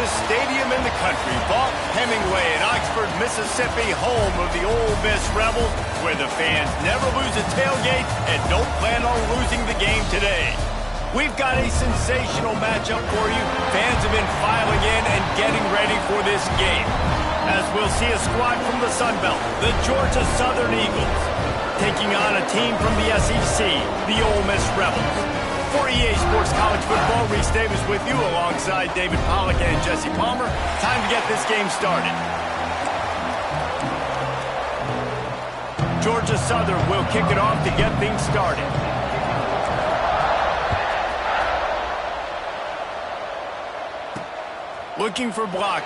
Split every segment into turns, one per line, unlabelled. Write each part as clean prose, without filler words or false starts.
biggest stadium in the country, Vaught Hemingway in Oxford, Mississippi, home of the Ole Miss Rebels, where the fans never lose a tailgate and don't plan on losing the game today. We've got a sensational matchup for you. Fans have been filing in and getting ready for this game. As we'll see a squad from the Sun Belt, the Georgia Southern Eagles, taking on a team from the SEC, the Ole Miss Rebels. For EA Sports College Football, Reese Davis with you alongside David Pollack and Jesse Palmer. Time to get this game started. Georgia Southern will kick it off to get things started. Looking for blockers.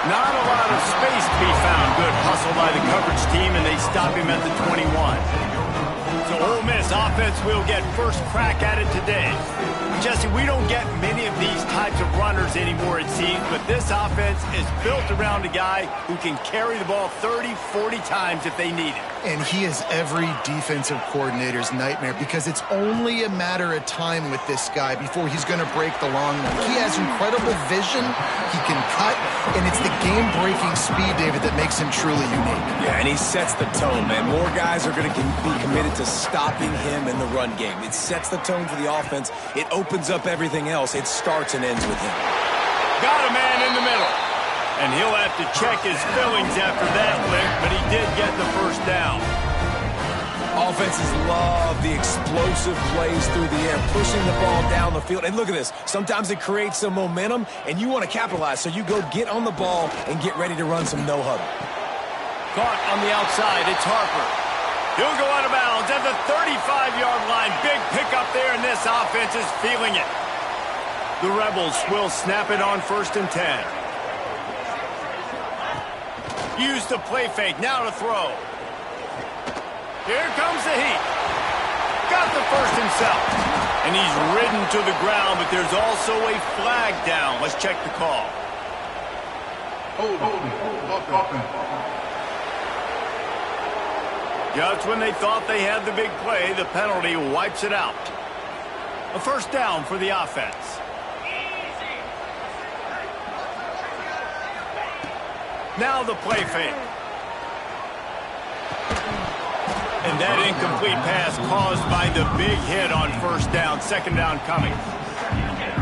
Not a lot of space to be found. Good hustle by the coverage team, and they stop him at the 21. So Ole Miss offense will get first crack at it today. Jesse, we don't get many of these types of runners anymore, it seems, but this offense is built around a guy who can carry the ball 30, 40 times if they need it.
And he is every defensive coordinator's nightmare because it's only a matter of time with this guy before he's going to break the long one. He has incredible vision, he can cut, and it's the game-breaking speed, David, that makes him truly unique.
Yeah, and he sets the tone, man. More guys are going to be committed to stopping him in the run game. It sets the tone for the offense. It opens up everything else. It starts and ends with him.
Got a man in the middle. And he'll have to check his fillings after that lick, but he did get the first down.
Offenses love the explosive plays through the air, pushing the ball down the field. And look at this. Sometimes it creates some momentum, and you want to capitalize. So you go get on the ball and get ready to run some no-huddle.
Caught on the outside. It's Harper. He'll go out of bounds at the 35-yard line. Big pickup there, and this offense is feeling it. The Rebels will snap it on 1st and 10. Use the play fake. Now to throw. Here comes the heat. Got the first himself. And he's ridden to the ground, but there's also a flag down. Let's check the call. Just when they thought they had the big play, the penalty wipes it out. A first down for the offense. Now the play fake. And that incomplete pass caused by the big hit on 1st down. 2nd down coming.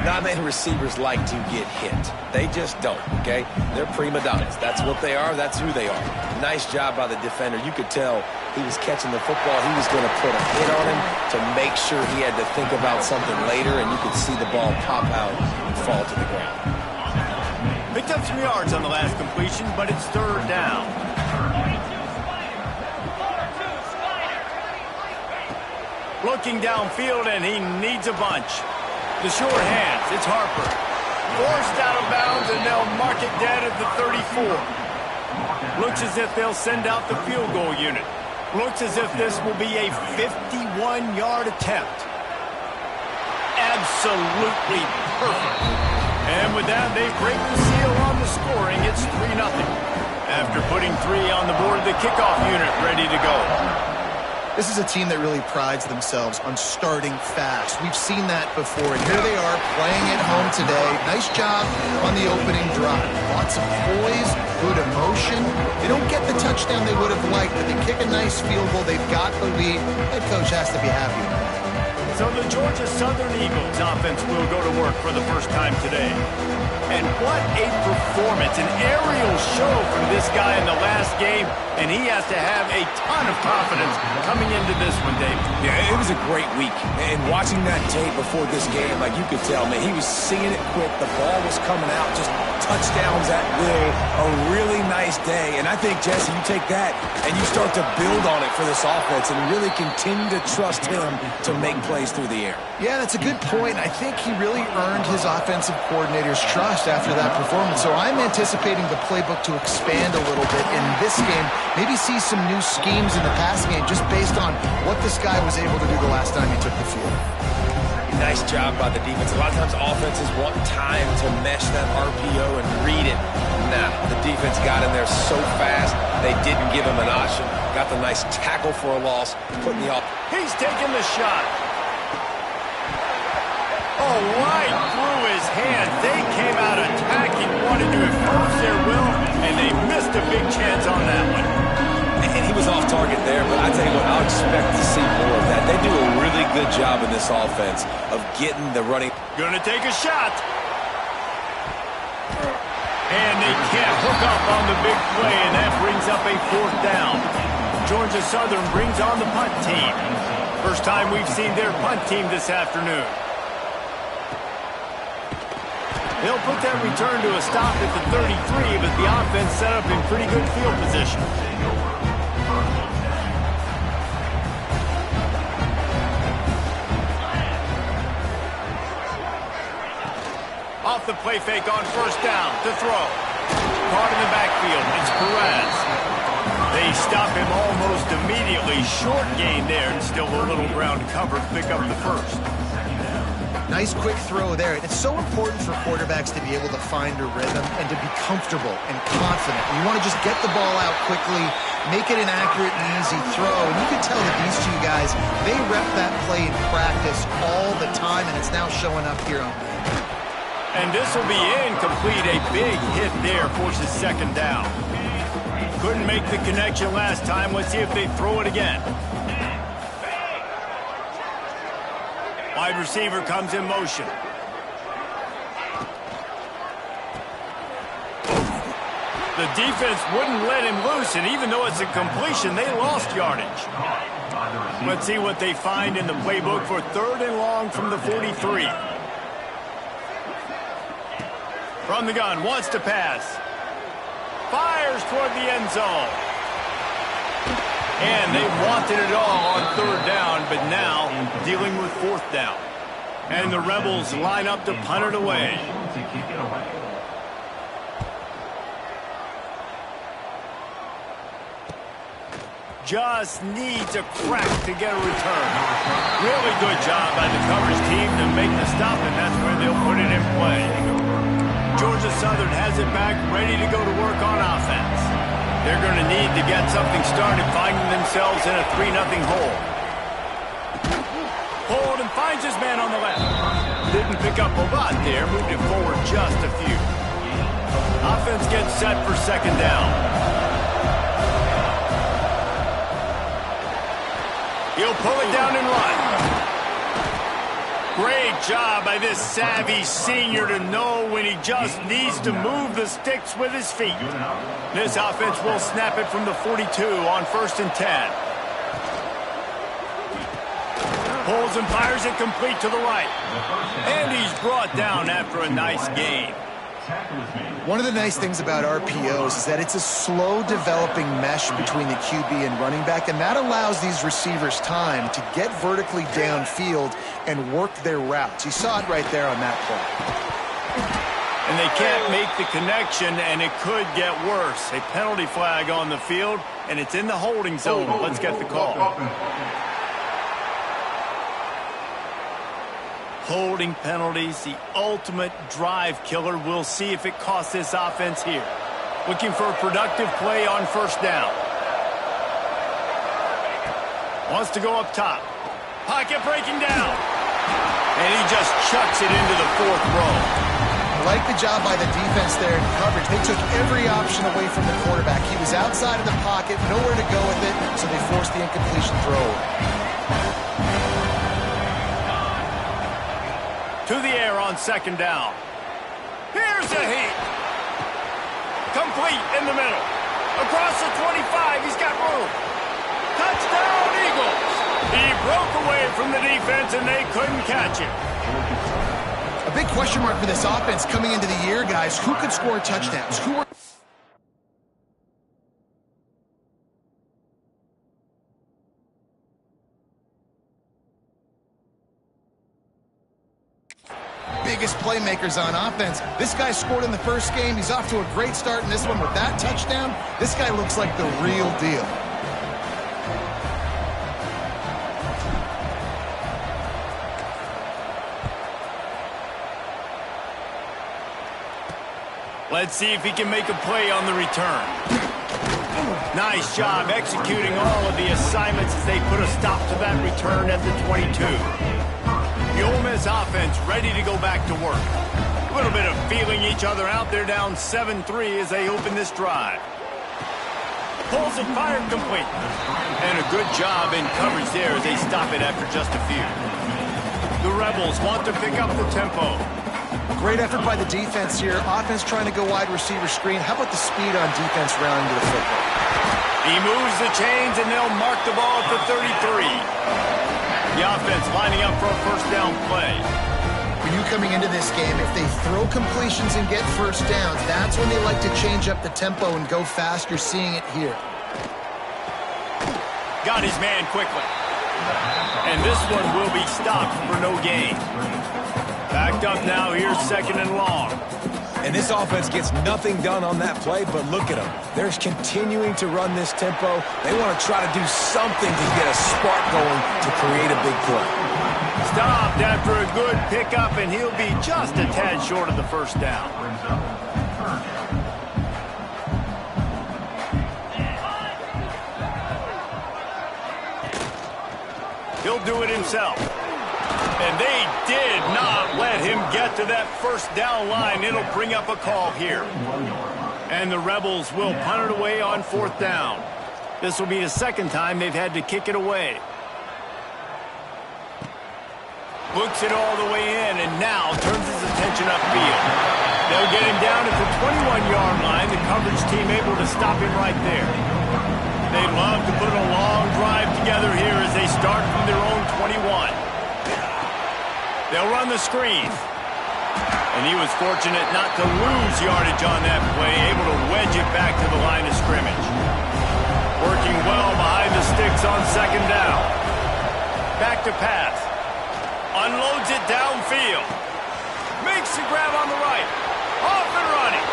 Not many receivers like to get hit. They just don't, okay? They're prima donnas. That's what they are. That's who they are. Nice job by the defender. You could tell he was catching the football. He was going to put a hit on him to make sure he had to think about something later, and you could see the ball pop out and fall to the ground.
Picked up some yards on the last completion, but it's 3rd down. Looking downfield, and he needs a bunch. The short hands, it's Harper. Forced out of bounds, and they'll mark it dead at the 34. Looks as if they'll send out the field goal unit. Looks as if this will be a 51-yard attempt. Absolutely perfect. And with that, they break the seal on the scoring. It's 3-0. After putting 3 on the board, the kickoff unit ready to go.
This is a team that really prides themselves on starting fast. We've seen that before, and here they are playing at home today. Nice job on the opening drive. Lots of poise, good emotion. They don't get the touchdown they would have liked, but they kick a nice field goal. They've got the lead. Head coach has to be happy with that.
So the Georgia Southern Eagles offense will go to work for the first time today. And what a performance, an aerial show from this guy in the last game, and he has to have a ton of confidence coming into this one, Dave.
Yeah, it was a great week. And watching that tape before this game, like you could tell, man, he was seeing it quick. The ball was coming out, just touchdowns at will. A really nice day. And I think, Jesse, you take that and you start to build on it for this offense and really continue to trust him to make plays through the air.
Yeah, that's a good point. I think he really earned his offensive coordinator's trust after that performance. So I'm anticipating the playbook to expand a little bit in this game. Maybe see some new schemes in the passing game just based on what this guy was able to do the last time he took the field.
Nice job by the defense. A lot of times offenses want time to mesh that RPO and read it. Nah, the defense got in there so fast, they didn't give him an option. Got the nice tackle for a loss, putting the off.
He's taking the shot. Oh, right through his a big chance on that one.
And he was off target there, but I tell you what, I'll expect to see more of that. They do a really good job in this offense of getting the running.
Gonna take a shot. And they can't hook up on the big play, and that brings up a 4th down. Georgia Southern brings on the punt team. First time we've seen their punt team this afternoon. They'll put that return to a stop at the 33, but the offense set up in pretty good field position. Off the play fake on 1st down to throw. Caught in the backfield. It's Perez. They stop him almost immediately. Short gain there, and still a little ground cover to pick up the 1st.
Nice quick throw there. It's so important for quarterbacks to be able to find a rhythm and to be comfortable and confident. You want to just get the ball out quickly, make it an accurate and easy throw. And you can tell that these two guys, they rep that play in practice all the time, and it's now showing up here on.
And this will be incomplete. A big hit there forces 2nd down. Couldn't make the connection last time. Let's see if they throw it again. Wide receiver comes in motion. The defense wouldn't let him loose, and even though it's a completion, they lost yardage. Let's see what they find in the playbook for 3rd and long from the 43. From the gun, wants to pass. Fires toward the end zone. And they wanted it all on 3rd down, but now dealing with 4th down. And the Rebels line up to punt it away. Just needs a crack to get a return. Really good job by the coverage team to make the stop, and that's where they'll put it in play. Georgia Southern has it back, ready to go to work on offense. They're going to need to get something started, finding themselves in a 3-0 hole. Hold and finds his man on the left. Didn't pick up a lot there, moved it forward just a few. Offense gets set for 2nd down. He'll pull it down and run. Great job by this savvy senior to know when he just needs to move the sticks with his feet. This offense will snap it from the 42 on 1st and 10. Pulls and fires it complete to the right. And he's brought down after a nice gain.
One of the nice things about RPOs is that it's a slow developing mesh between the QB and running back, and that allows these receivers time to get vertically downfield and work their routes. You saw it right there on that play.
And they can't make the connection, and it could get worse. A penalty flag on the field, and it's in the holding zone. Let's get the call. Holding penalties, the ultimate drive killer. We'll see if it costs this offense here. Looking for a productive play on 1st down. Wants to go up top. Pocket breaking down. And he just chucks it into the 4th row.
I like the job by the defense there in coverage. They took every option away from the quarterback. He was outside of the pocket, nowhere to go with it, so they forced the incompletion throw.
To the air on 2nd down. Here's a heat. Complete in the middle. Across the 25, he's got room. Touchdown, Eagles. He broke away from the defense, and they couldn't catch him.
A big question mark for this offense coming into the year, guys. Who could score touchdowns? Who are... biggest playmakers on offense. This guy scored in the first game. He's off to a great start in this one with that touchdown. This guy looks like the real deal.
Let's see if he can make a play on the return. Nice job executing all of the assignments as they put a stop to that return at the 22. The Ole Miss offense ready to go back to work. A little bit of feeling each other out. They're down 7-3 as they open this drive. Pulls it, fired complete. And a good job in coverage there as they stop it after just a few. The Rebels want to pick up the tempo.
Great effort by the defense here. Offense trying to go wide receiver screen. How about the speed on defense rallying to the football?
He moves the chains, and they'll mark the ball at the 33. The offense lining up for a first down play.
For you coming into this game, if they throw completions and get first downs, that's when they like to change up the tempo and go fast. You're seeing it here.
Got his man quickly. And this one will be stopped for no gain. Backed up now, here's second and long.
And this offense gets nothing done on that play, but look at them. They're continuing to run this tempo. They want to try to do something to get a spark going to create a big play.
Stopped after a good pickup, and he'll be just a tad short of the first down. He'll do it himself. And they did not let him get to that first down line. It'll bring up a call here. And the Rebels will punt it away on fourth down. This will be the second time they've had to kick it away. Looks it all the way in and now turns his attention upfield. They'll get him down at the 21-yard line. The coverage team able to stop him right there. They love to put a long drive together here as they start from their own 21. They'll run the screen. And he was fortunate not to lose yardage on that play, able to wedge it back to the line of scrimmage. Working well behind the sticks on second down. Back to pass. Unloads it downfield. Makes the grab on the right. Off and running.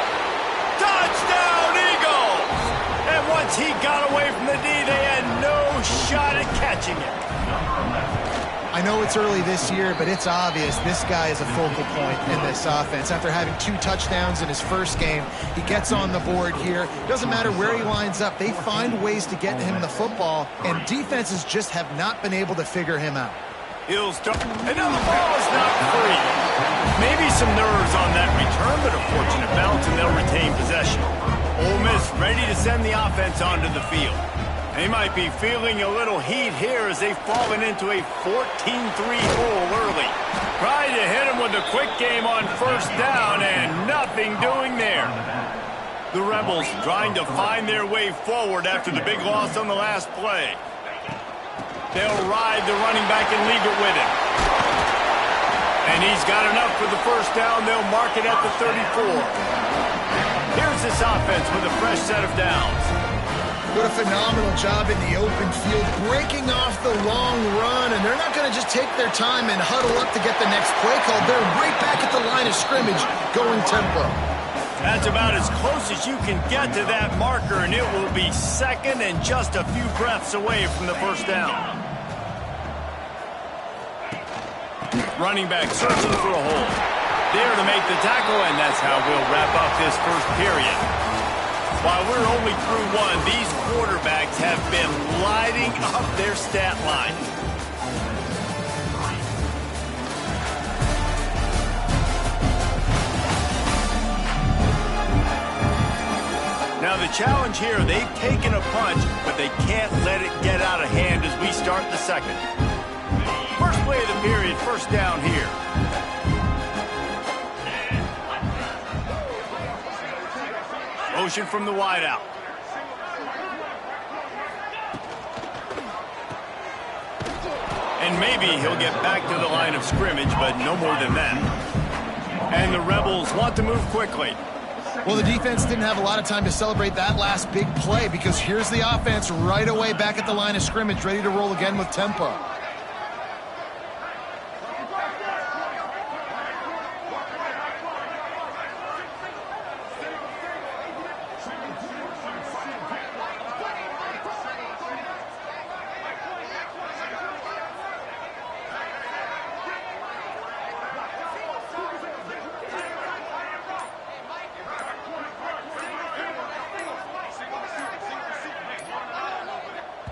Touchdown, Eagles! And once he got away from the D, they had no shot at catching it.
I know it's early this year, but it's obvious this guy is a focal point in this offense. After having 2 touchdowns in his first game, he gets on the board here. Doesn't matter where he lines up. They find ways to get him the football, and defenses just have not been able to figure him out.
He'll start. And now the ball is not free. Maybe some nerves on that return, but a fortunate bounce, and they'll retain possession. Ole Miss ready to send the offense onto the field. They might be feeling a little heat here as they've fallen into a 14-3 hole early. Tried to hit him with a quick game on first down, and nothing doing there. The Rebels trying to find their way forward after the big loss on the last play. They'll ride the running back and leave it with him. And he's got enough for the first down. They'll mark it at the 34. Here's this offense with a fresh set of downs.
What a phenomenal job in the open field, breaking off the long run, and they're not going to just take their time and huddle up to get the next play call. They're right back at the line of scrimmage, going tempo.
That's about as close as you can get to that marker, and it will be second and just a few breaths away from the first down. Running back searching for a hole. There to make the tackle, and that's how we'll wrap up this first period. While we're only through one, these quarterbacks have been lighting up their stat line. Now the challenge here, they've taken a punch, but they can't let it get out of hand as we start the second. First play of the period, first down here. Motion from the wideout. And maybe he'll get back to the line of scrimmage, but no more than that. And the Rebels want to move quickly.
Well, the defense didn't have a lot of time to celebrate that last big play because here's the offense right away back at the line of scrimmage, ready to roll again with tempo.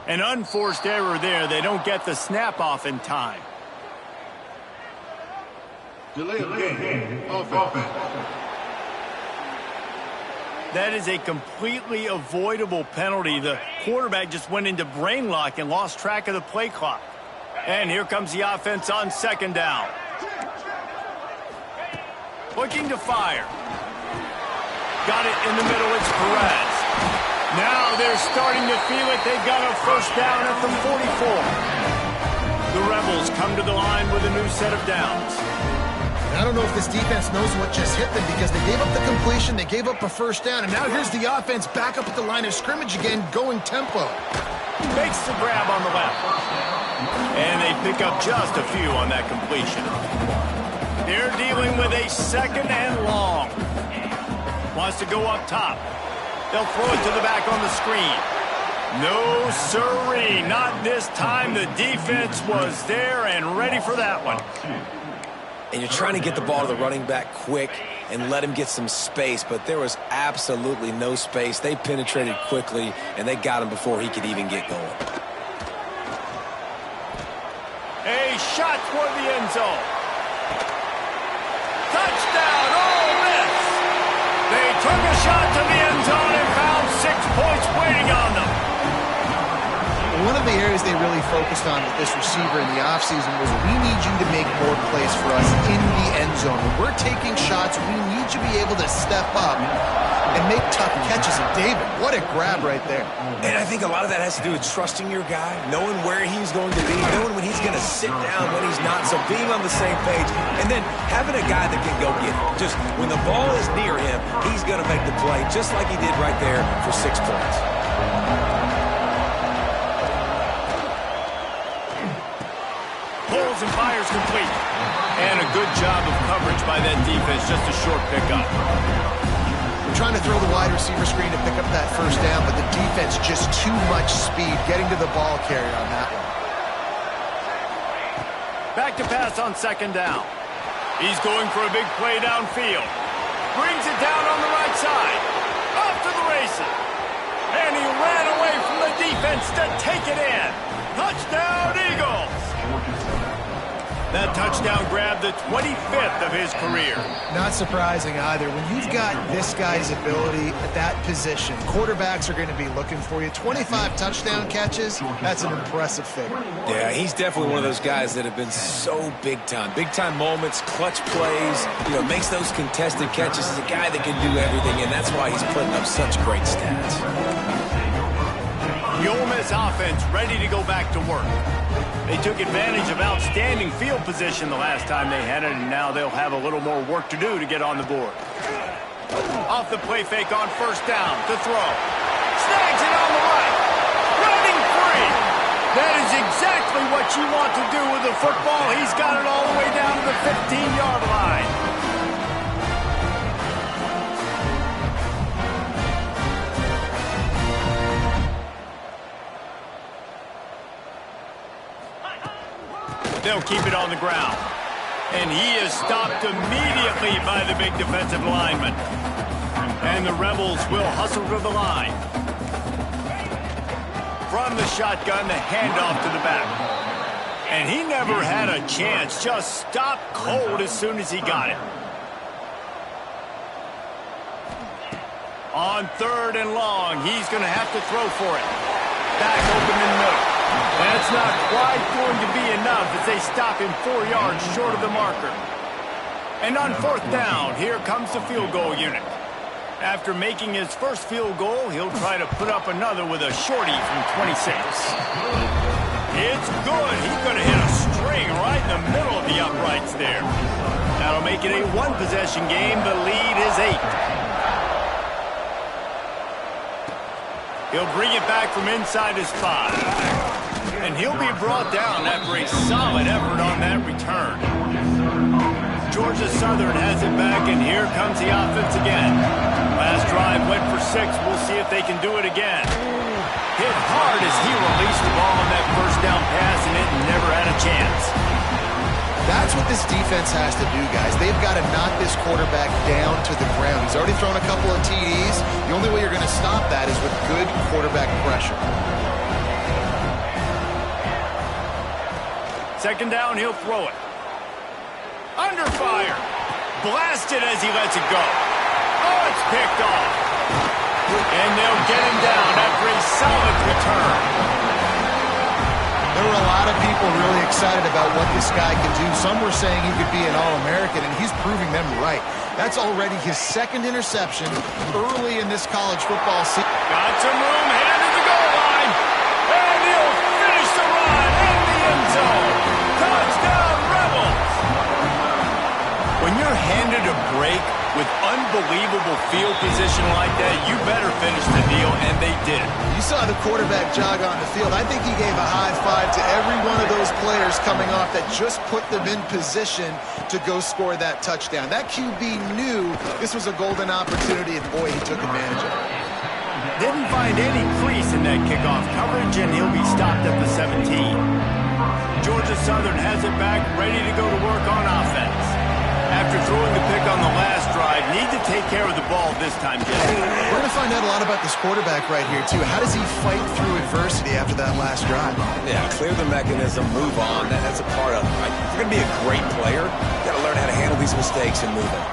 An unforced error there. They don't get the snap off in time.
Delay of game. Offense.
That is a completely avoidable penalty. The quarterback just went into brain lock and lost track of the play clock. And here comes the offense on second down. Looking to fire. Got it in the middle. It's Perez. Now they're starting to feel it. They got a first down at the 44. The Rebels come to the line with a new set of downs.
I don't know if this defense knows what just hit them because they gave up the completion, they gave up a first down, and now here's the offense back up at the line of scrimmage again, going tempo.
Makes the grab on the left. And they pick up just a few on that completion. They're dealing with a second and long. Wants to go up top. They'll throw it to the back on the screen. No siree, not this time. The defense was there and ready for that one.
And you're trying to get the ball to the running back quick and let him get some space, but there was absolutely no space. They penetrated quickly, and they got him before he could even get going.
A shot toward the end zone. Touchdown, Ole Miss! They took a shot to the end zone and found 6 points waiting on them.
One of the areas they really focused on with this receiver in the offseason was we need you to make more plays for us in the end zone. When we're taking shots, we need you to be able to step up and make tough catches. And David, what a grab right there.
And I think a lot of that has to do with trusting your guy, knowing where he's going to be, knowing when he's going to sit down, when he's not, so being on the same page, and then having a guy that can go get it. Just when the ball is near him, he's going to make the play, just like he did right there for 6 points.
Pulls and fires complete. And a good job of coverage by that defense, just a short pickup.
We're trying to throw the wide receiver screen to pick up that first down, but the defense just too much speed getting to the ball carrier on that one.
Back to pass on second down. He's going for a big play downfield. Brings it down on the right side. Off to the races. And he ran away from the defense to take it in. Touchdown, Eagles! That touchdown grabbed the 25th of his career.
Not surprising either. When you've got this guy's ability at that position, quarterbacks are going to be looking for you. 25 touchdown catches, that's an impressive figure.
Yeah, he's definitely one of those guys that have been so big time. Big time moments, clutch plays, makes those contested catches. He's a guy that can do everything, and that's why he's putting up such great stats.
The Ole Miss offense ready to go back to work. They took advantage of outstanding field position the last time they had it, and now they'll have a little more work to do to get on the board. Off the play fake on first down to throw. Snags it on the right. Running free. That is exactly what you want to do with the football. He's got it all the way down to the 15-yard line. They'll keep it on the ground. And he is stopped immediately by the big defensive lineman. And the Rebels will hustle to the line. From the shotgun, the handoff to the back. And he never had a chance. Just stopped cold as soon as he got it. On third and long, he's going to have to throw for it. Back open in the middle. That's not quite going to be enough as they stop him 4 yards short of the marker. And on fourth down, here comes the field goal unit. After making his first field goal, he'll try to put up another with a shorty from 26. It's good. He's going to hit a string right in the middle of the uprights there. That'll make it a one-possession game. The lead is 8. He'll bring it back from inside his 5. And he'll be brought down after a solid effort on that return. Georgia Southern has it back, and here comes the offense again. Last drive went for 6. We'll see if they can do it again. Hit hard as he released the ball on that first down pass, and it never had a chance.
That's what this defense has to do, guys. They've got to knock this quarterback down to the ground. He's already thrown a couple of TDs. The only way you're going to stop that is with good quarterback pressure.
Second down, he'll throw it. Under fire. Blasted as he lets it go. Oh, it's picked off. And they'll get him down after a solid return.
There were a lot of people really excited about what this guy could do. Some were saying he could be an All-American, and he's proving them right. That's already his second interception early in this college football season.
Got some room, headed to the goal line. And he'll finish the run in the end zone. Touchdown, Rebels! When you're handed a break with unbelievable field position like that, you better finish the deal, and they did.
You saw the quarterback jog on the field. I think he gave a high five to every one of those players coming off that just put them in position to go score that touchdown. That QB knew this was a golden opportunity, and boy, he took advantage of it.
Didn't find any crease in that kickoff coverage, and he'll be stopped at the 17. Georgia Southern has it back, ready to go to work on offense. After throwing the pick on the last drive, need to take care of the ball this time, Jesse.
We're going to find out a lot about this quarterback right here, too. How does he fight through adversity after that last drive?
Yeah, clear the mechanism, move on. That's a part of it. Right? If you're going to be a great player, you got to learn how to handle these mistakes and move on.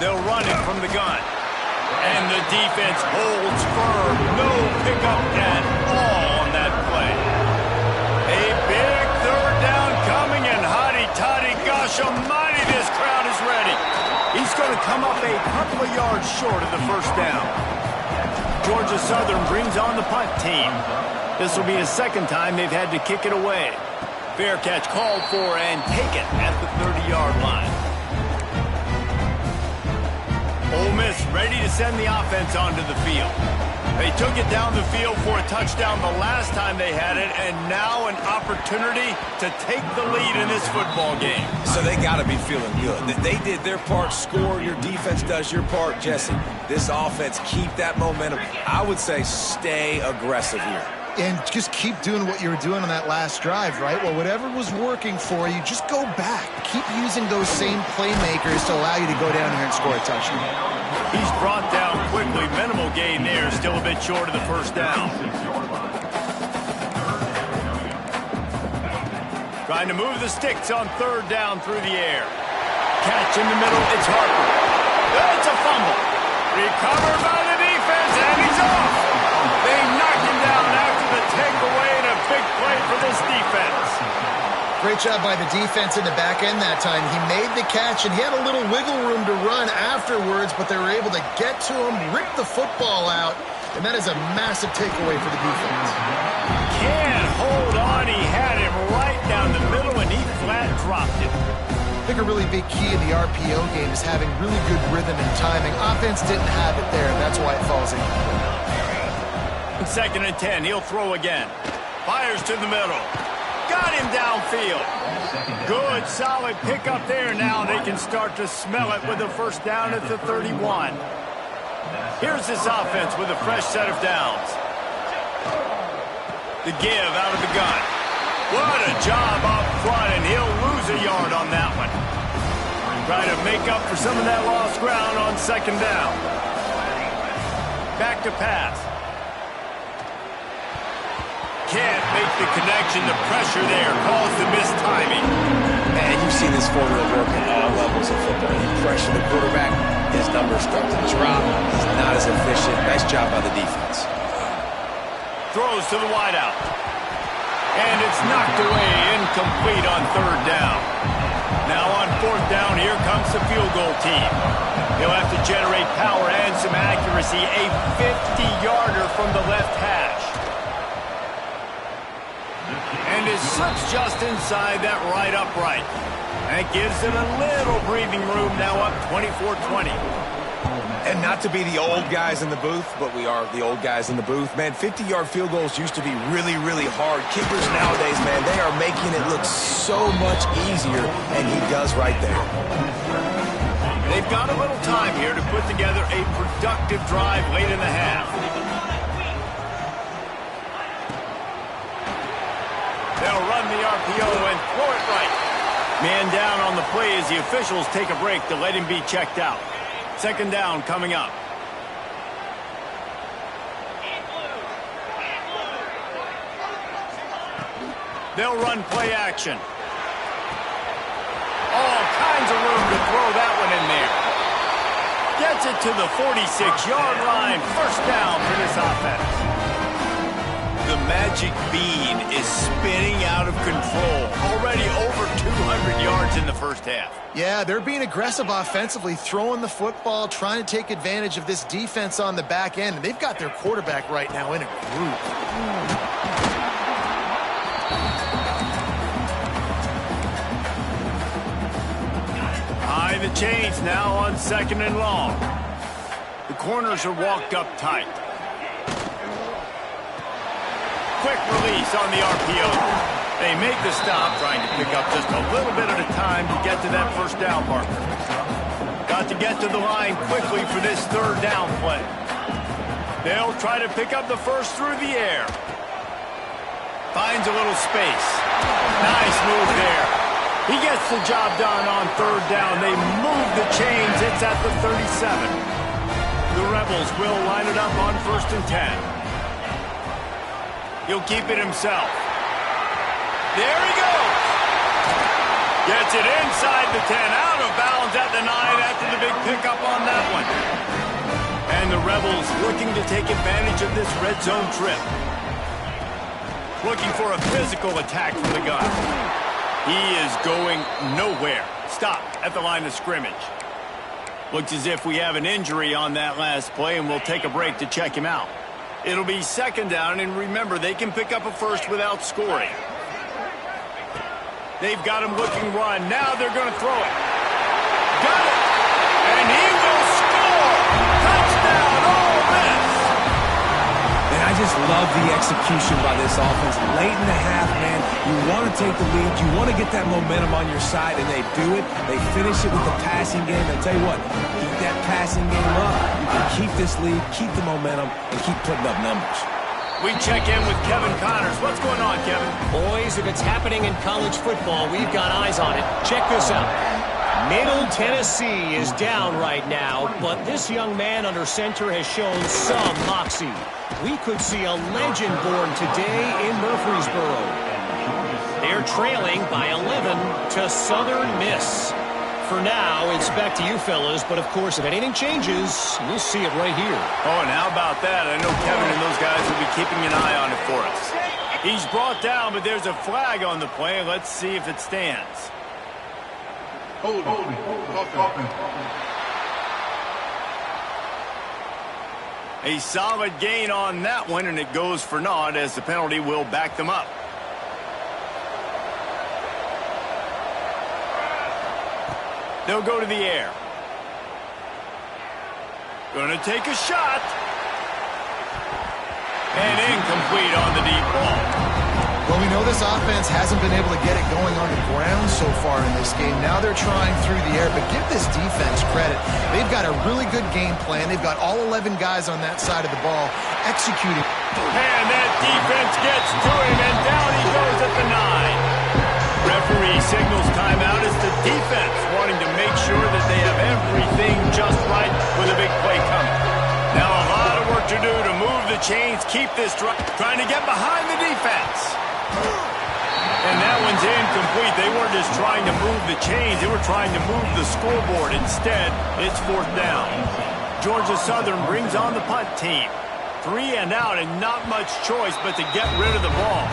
They'll run it from the gun. And the defense holds firm. No pickup at all on that play. A big third down coming, and hotty-toddy, gosh almighty, this crowd is ready. He's going to come up a couple of yards short of the first down. Georgia Southern brings on the punt team. This will be the second time they've had to kick it away. Fair catch called for and taken at the 30-yard line. Ole Miss ready to send the offense onto the field. They took it down the field for a touchdown the last time they had it, and now an opportunity to take the lead in this football game.
So they got to be feeling good. They did their part, score. Your defense does your part, Jesse. This offense, keep that momentum. I would say stay aggressive here.
And just keep doing what you were doing on that last drive, right? Well, whatever was working for you, just go back. Keep using those same playmakers to allow you to go down here and score a touchdown.
He's brought down quickly. Minimal gain there. Still a bit short of the first down. Trying to move the sticks on third down through the air. Catch in the middle. It's Harper. It's a fumble. Recovered by the defense, and he's off. They knocked him down after the takeaway, and a big play for this defense.
Great job by the defense in the back end that time. He made the catch, and he had a little wiggle room to run afterwards, but they were able to get to him, rip the football out, and that is a massive takeaway for the defense.
Can't hold on. He had him right down the middle, and he flat dropped it.
I think a really big key in the RPO game is having really good rhythm and timing. Offense didn't have it there, and that's why it falls in.
2nd and 10. He'll throw again. Fires to the middle. Got him downfield. Good, solid pickup there. Now they can start to smell it with a first down at the 31. Here's this offense with a fresh set of downs. The give out of the gun. What a job up front, and he'll lose a yard on that one. Try to make up for some of that lost ground on 2nd down. Back to pass. Can't make the connection. The pressure there caused the missed timing.
Man, you've seen this formula work at all levels of football. You pressure the quarterback, his numbers start to drop. He's not as efficient. Nice job by the defense.
Throws to the wideout. And it's knocked away, incomplete on 3rd down. Now on 4th down, here comes the field goal team. He'll have to generate power and some accuracy. A 50-yarder from the left hash. And is slips just inside that right upright. That gives it a little breathing room, now up 24-20.
And not to be the old guys in the booth, but we are the old guys in the booth. Man, 50-yard field goals used to be really, really hard. Kickers nowadays, man, they are making it look so much easier, and he does right there.
They've got a little time here to put together a productive drive late in the half. They'll run the RPO and throw it right. Man down on the play as the officials take a break to let him be checked out. 2nd down coming up. They'll run play action. All kinds of room to throw that one in there. Gets Gets it to the 46-yard line. First down for this offense. The magic bean is spinning out of control. Already over 200 yards in the first half.
Yeah, they're being aggressive offensively, throwing the football, trying to take advantage of this defense on the back end. And they've got their quarterback right now in a group.
High the chains now on 2nd and long. The corners are walked up tight. Quick release on the RPO. They make the stop, trying to pick up just a little bit at a time to get to that first down marker. Got to get to the line quickly for this 3rd down play. They'll try to pick up the first through the air. Finds a little space. Nice move there. He gets the job done on 3rd down. They move the chains. It's at the 37. The Rebels will line it up on 1st and 10. He'll keep it himself. There he goes. Gets it inside the 10, out of bounds at the 9 after the big pickup on that one. And the Rebels looking to take advantage of this red zone trip. Looking for a physical attack from the gun. He is going nowhere. Stopped at the line of scrimmage. Looks as if we have an injury on that last play, and we'll take a break to check him out. It'll be 2nd down, and remember, they can pick up a first without scoring. They've got him looking run. Now they're going to throw it. Got it! And he will score! Touchdown, Ole Miss!
And I just love the execution by this offense. Late in the half, man, you want to take the lead. You want to get that momentum on your side, and they do it. They finish it with the passing game. And tell you what, keep that passing game up. You can keep this lead, keep the momentum, and keep putting up numbers.
We check in with Kevin Connors. What's going on, Kevin?
Boys, if it's happening in college football, we've got eyes on it. Check this out. Middle Tennessee is down right now, but this young man under center has shown some moxie. We could see a legend born today in Murfreesboro. They're trailing by 11 to Southern Miss. For now, it's back to you fellas, but of course, if anything changes, we'll see it right here.
Oh, and how about that? I know Kevin and those guys will be keeping an eye on it for us. He's brought down, but there's a flag on the play. Let's see if it stands. A solid gain on that one, and it goes for naught as the penalty will back them up. They'll go to the air. Going to take a shot. And incomplete on the deep ball.
Well, we know this offense hasn't been able to get it going on the ground so far in this game. Now they're trying through the air, but give this defense credit. They've got a really good game plan. They've got all 11 guys on that side of the ball executing.
And that defense gets to him, and down he goes at the 9. Referee signals timeout as the defense wanting to make sure that they have everything just right with a big play coming. Now a lot of work to do to move the chains, keep this trying to get behind the defense. And that one's incomplete. They weren't just trying to move the chains, they were trying to move the scoreboard. Instead, it's 4th down. Georgia Southern brings on the punt team. 3 and out, and not much choice but to get rid of the ball.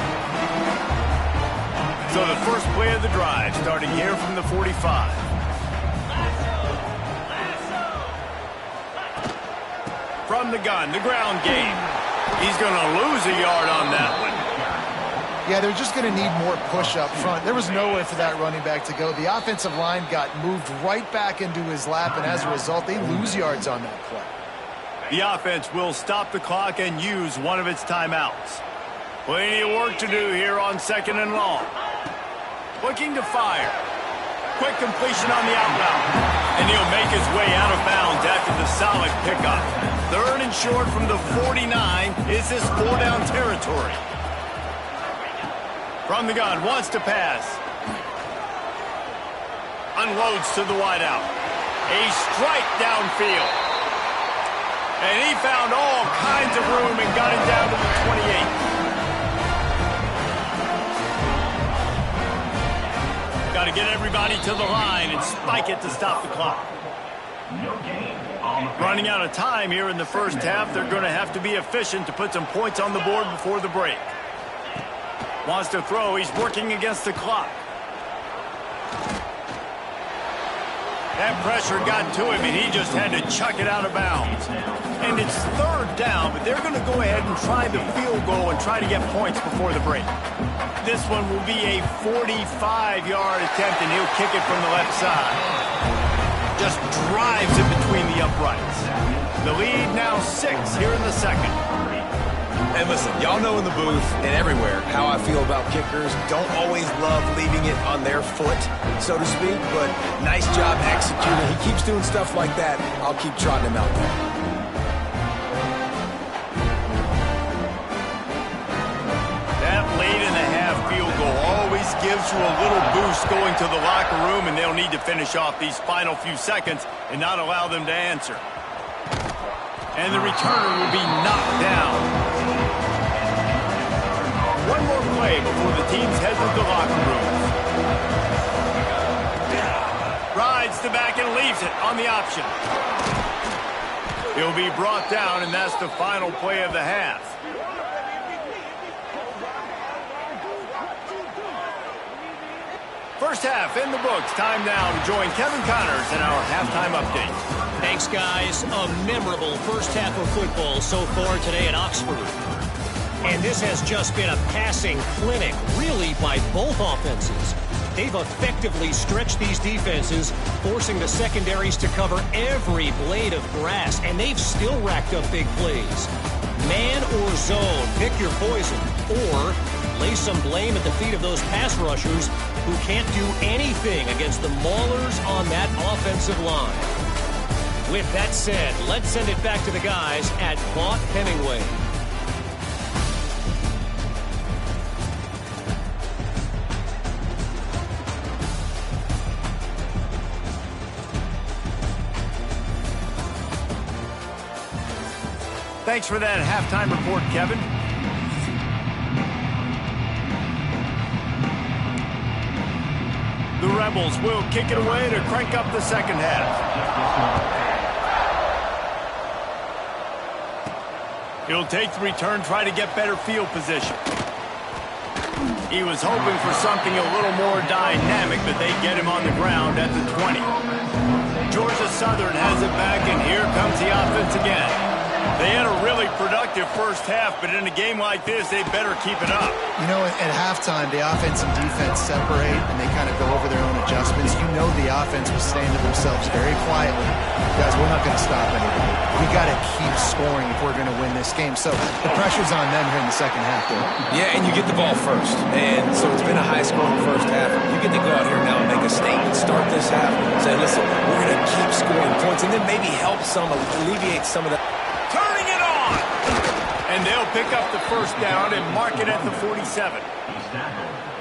So the first play of the drive, starting here from the 45. From the gun, the ground game. He's going to lose a yard on that one.
Yeah, they're just going to need more push up front. There was nowhere for that running back to go. The offensive line got moved right back into his lap, and as a result, they lose yards on that play.
The offense will stop the clock and use one of its timeouts. Plenty of work to do here on 2nd and long. Looking to fire. Quick completion on the outbound. And he'll make his way out of bounds after the solid pickup. 3rd and short from the 49 is this 4-down territory. From the gun, wants to pass. Unloads to the wideout. A strike downfield. And he found all kinds of room and got it down to the 28. Got to get everybody to the line and spike it to stop the clock. Running out of time here in the first half. They're going to have to be efficient to put some points on the board before the break. Wants to throw. He's working against the clock. That pressure got to him, and he just had to chuck it out of bounds. And it's third down, but they're going to go ahead and try the field goal and try to get points before the break. This one will be a 45-yard attempt, and he'll kick it from the left side. Just drives it between the uprights. The lead now 6 here in the second.
And listen, y'all know in the booth and everywhere how I feel about kickers. Don't always love leaving it on their foot, so to speak, but nice job executing. He keeps doing stuff like that. I'll keep trotting him out there.
That late-in-the-half field goal always gives you a little boost going to the locker room, and they'll need to finish off these final few seconds and not allow them to answer. And the returner will be knocked down. One more play before the teams head to the locker rooms. Rides the back and leaves it on the option. He'll be brought down, and that's the final play of the half. First half in the books. Time now to join Kevin Connors in our halftime update.
Thanks, guys. A memorable first half of football so far today at Oxford. And this has just been a passing clinic, really, by both offenses. They've effectively stretched these defenses, forcing the secondaries to cover every blade of grass, and they've still racked up big plays. Man or zone, pick your poison, or lay some blame at the feet of those pass rushers who can't do anything against the maulers on that offensive line. With that said, let's send it back to the guys at Vaught Hemingway.
Thanks for that halftime report, Kevin. The Rebels will kick it away to crank up the second half. He'll take the return, try to get better field position. He was hoping for something a little more dynamic, but they get him on the ground at the 20. Georgia Southern has it back, and here comes the offense again. They had a really productive first half, but in a game like this, they better keep it up.
You know, at halftime, the offense and defense separate, and they kind of go over their own adjustments. You know the offense was saying to themselves very quietly, guys, we're not going to stop anybody. We got to keep scoring if we're going to win this game. So the pressure's on them here in the second half, though.
Yeah, and you get the ball first. And so it's been a high-scoring first half. You get to go out here now and make a statement, start this half, say, listen, we're going to keep scoring points, and then maybe help some, alleviate some of the...
Turning it on! And they'll pick up the first down and mark it at the 47.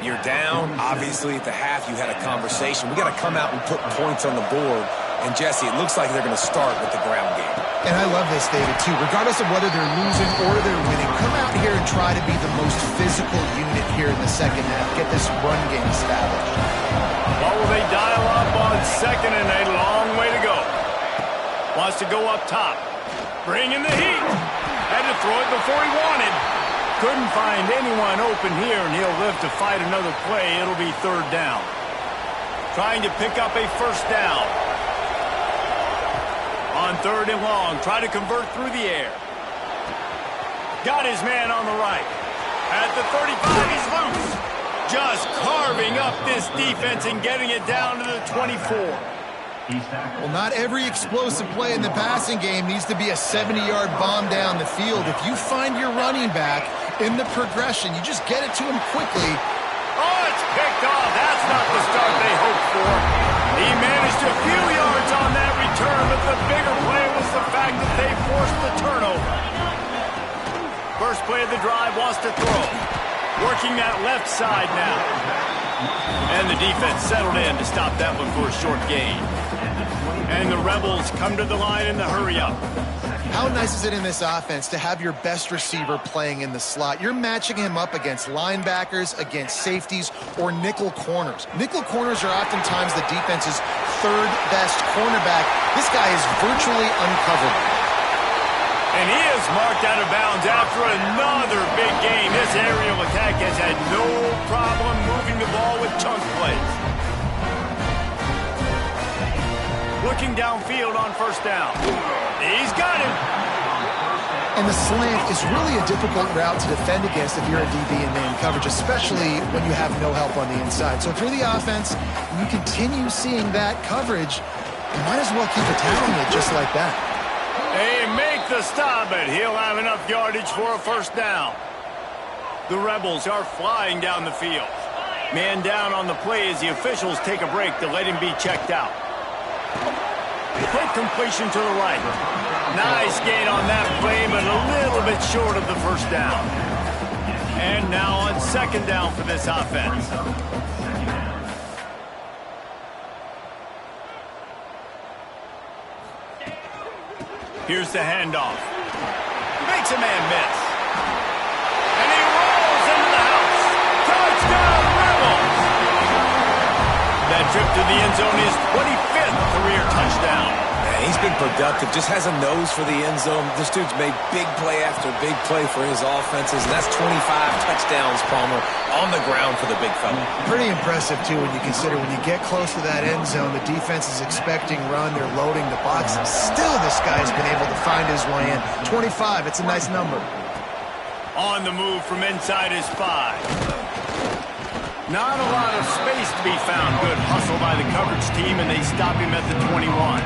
You're down. Obviously, at the half, you had a conversation. We got to come out and put points on the board. And, Jesse, it looks like they're going to start with the ground game.
And I love this, David, too. Regardless of whether they're losing or they're winning, come out here and try to be the most physical unit here in the second half. Get this run game established.
What will they dial up on second and a long way to go? Wants to go up top. Bring in the heat. Had to throw it before he wanted. Couldn't find anyone open here, and he'll live to fight another play. It'll be third down. Trying to pick up a first down. On third and long, try to convert through the air. Got his man on the right. At the 35, he's loose. Just carving up this defense and getting it down to the 24.
Well, not every explosive play in the passing game needs to be a 70-yard bomb down the field. If you find your running back in the progression, you just get it to him quickly.
Oh, it's picked off. That's not the start they hoped for. He managed a few yards on that return, but the bigger play was the fact that they forced the turnover. First play of the drive wants to throw. Working that left side now. And the defense settled in to stop that one for a short gain. And the Rebels come to the line in the hurry-up.
How nice is it in this offense to have your best receiver playing in the slot? You're matching him up against linebackers, against safeties, or nickel corners. Nickel corners are oftentimes the defense's third best cornerback. This guy is virtually uncoverable.
And he is marked out of bounds after another big gain. This aerial attack has had no problem moving the ball with chunk plays. Looking downfield on first down. He's got him.
And the slant is really a difficult route to defend against if you're a DB in man coverage, especially when you have no help on the inside. So if you're the offense and you continue seeing that coverage, you might as well keep attacking it just like that.
They make the stop, but he'll have enough yardage for a first down. The Rebels are flying down the field. Man down on the play as the officials take a break to let him be checked out. Quick completion to the right. Nice gain on that play, but a little bit short of the first down. And now on second down for this offense. Here's the handoff. Makes a man miss. And he rolls into the house. Touchdown, Rebels! That trip to the end zone is 25th career touchdown.
Man, he's been productive. Just has a nose for the end zone. This dude's made big play after big play for his offenses. And that's 25 touchdowns, Palmer, on the ground for the big fella.
Pretty impressive, too, when you consider when you get close to that end zone, the defense is expecting run, they're loading the box, and still this guy's been able to find his way in. 25, it's a nice number.
On the move from inside his 5. Not a lot of space to be found. Good hustle by the coverage team, and they stop him at the 21.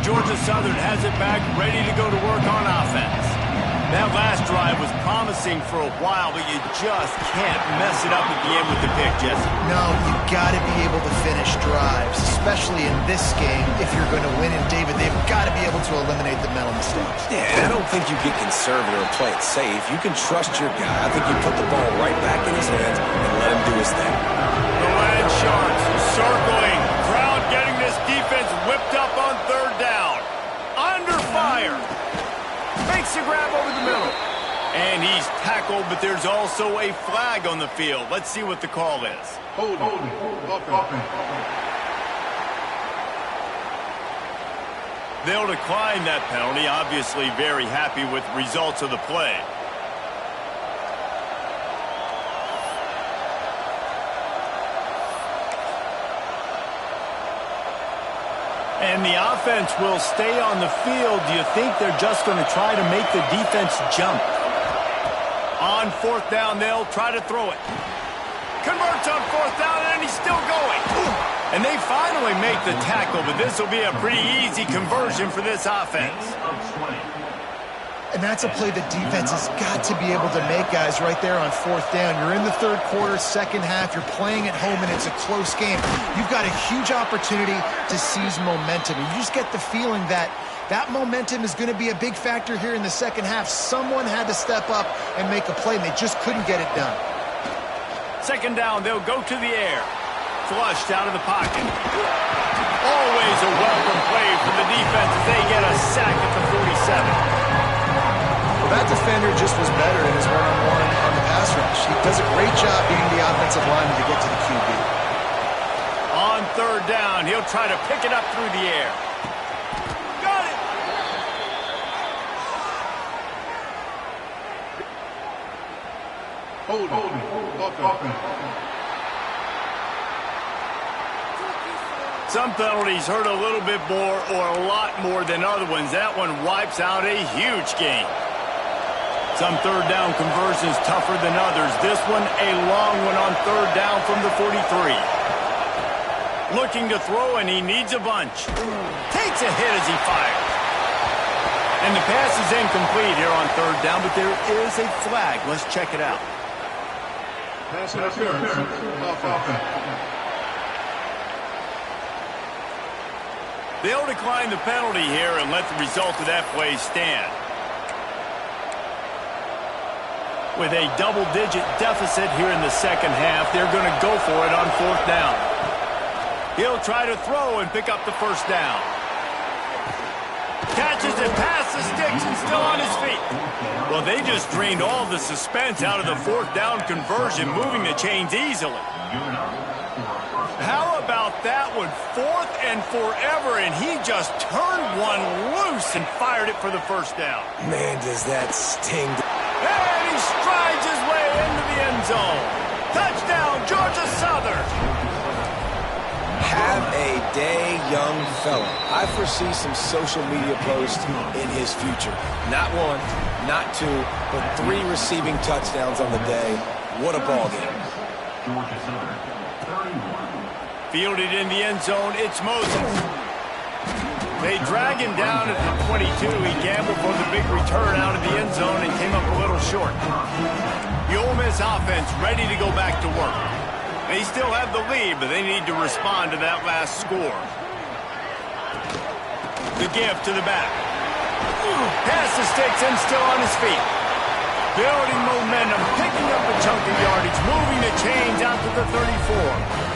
Georgia Southern has it back, ready to go to work on offense. That last drive was promising for a while, but you just can't mess it up at the end with the pick, Jesse.
No, you've got to be able to finish drives, especially in this game. If you're going to win, and David, they've got to be able to eliminate the mental mistakes.
Yeah, I don't think you get conservative or play it safe. You can trust your guy. I think you put the ball right back in his hands and let him do his thing.
The Land Sharks circling. Crowd getting this defense whipped up on third down. Under fire. Makes a grab over the middle. And he's tackled, but there's also a flag on the field. Let's see what the call is.
Hold.
They'll decline that penalty, obviously very happy with the results of the play. And the offense will stay on the field. Do you think they're just going to try to make the defense jump? On fourth down, they'll try to throw it. Converts on fourth down, and he's still going. And they finally make the tackle, but this will be a pretty easy conversion for this offense.
And that's a play the defense has got to be able to make, guys, right there on fourth down. You're in the third quarter, second half. You're playing at home, and it's a close game. You've got a huge opportunity to seize momentum. You just get the feeling that that momentum is going to be a big factor here in the second half. Someone had to step up and make a play, and they just couldn't get it done.
Second down, they'll go to the air. Flushed out of the pocket. Always a welcome play for the defense as they get a sack at the 47.
That defender just was better in his one-on-one on the pass rush. He does a great job being the offensive lineman to get to the QB.
On third down, he'll try to pick it up through the air. Got it!
Hold.
Some penalties hurt a little bit more or a lot more than other ones. That one wipes out a huge game. Some third down conversions tougher than others. This one, a long one on third down from the 43. Looking to throw, and he needs a bunch. Takes a hit as he fires. And the pass is incomplete here on third down, but there is a flag. Let's check it out.
Pass interference. Offense.
They'll decline the penalty here and let the result of that play stand. With a double-digit deficit here in the second half, they're going to go for it on fourth down. He'll try to throw and pick up the first down. Catches it past the sticks and still on his feet. Well, they just drained all the suspense out of the fourth down conversion, moving the chains easily. How about that one? 4th and forever, and he just turned one loose and fired it for the first down.
Man, does that sting.
And he strides his way into the end zone. Touchdown, Georgia Southern.
Have a day, young fella. I foresee some social media posts in his future. Not 1, not 2, but 3 receiving touchdowns on the day. What a ball game.
Fielded in the end zone, it's Moses. They drag him down at the 22. He gambled for the big return out of the end zone and came up a little short. The Ole Miss offense ready to go back to work. They still have the lead, but they need to respond to that last score. The give to the back. Past the sticks and still on his feet. Building momentum, picking up a chunk of yardage, moving the chains out to the 34.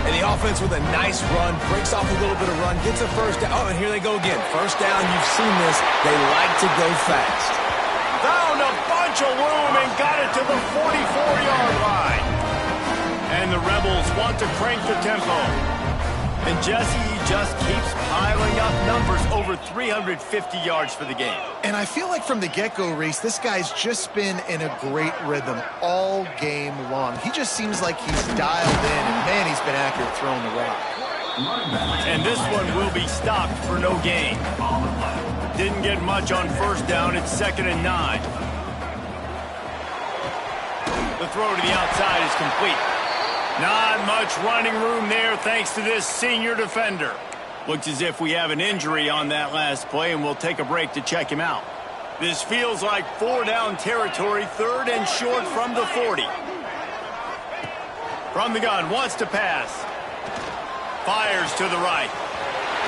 And the offense with a nice run, breaks off a little bit of run, gets a first down. Oh, and here they go again. First down, you've seen this. They like to go fast.
Found a bunch of room and got it to the 44-yard line. And the Rebels want to crank the tempo. And Jesse just keeps piling up numbers, over 350 yards for the game.
And I feel like from the get-go, Reese, this guy's just been in a great rhythm all game long. He just seems like he's dialed in, and man, he's been accurate throwing the rock.
And this one will be stopped for no gain. Didn't get much on first down. It's 2nd and 9. The throw to the outside is complete. Not much running room there thanks to this senior defender. Looks as if we have an injury on that last play, and we'll take a break to check him out. This feels like 4-down territory, 3rd and short from the 40. From the gun, wants to pass. Fires to the right.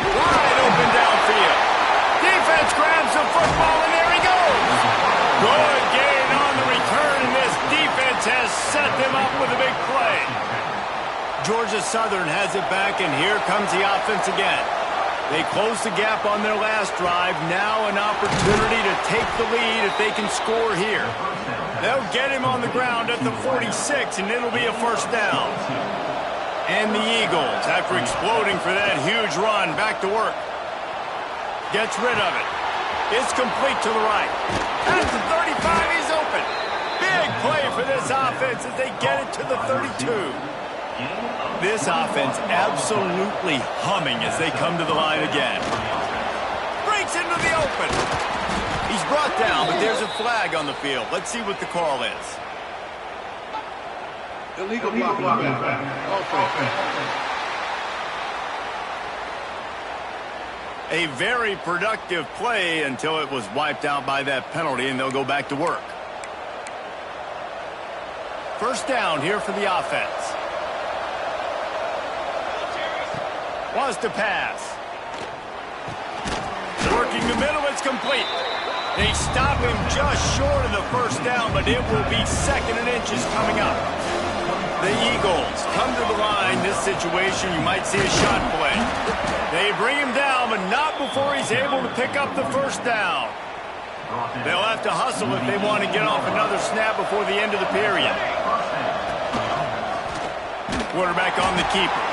Wide open downfield. Defense grabs the football, and there he goes. Good gain on the return, and this defense has set them up with a big play. Georgia Southern has it back, and here comes the offense again. They close the gap on their last drive. Now an opportunity to take the lead if they can score here. They'll get him on the ground at the 46, and it'll be a first down. And the Eagles, after exploding for that huge run, back to work. Gets rid of it. It's complete to the right. At the 35, he's open. Big play for this offense as they get it to the 32. This offense absolutely humming as they come to the line again. Breaks into the open. He's brought down, but there's a flag on the field. Let's see what the call is.
Illegal blocking.
A very productive play until it was wiped out by that penalty, and they'll go back to work. First down here for the offense. Wants to pass. Working the middle, it's complete. They stop him just short of the first down, but it will be 2nd and inches coming up. The Eagles come to the line. This situation, you might see a shot play. They bring him down, but not before he's able to pick up the first down. They'll have to hustle if they want to get off another snap before the end of the period. Quarterback on the keeper.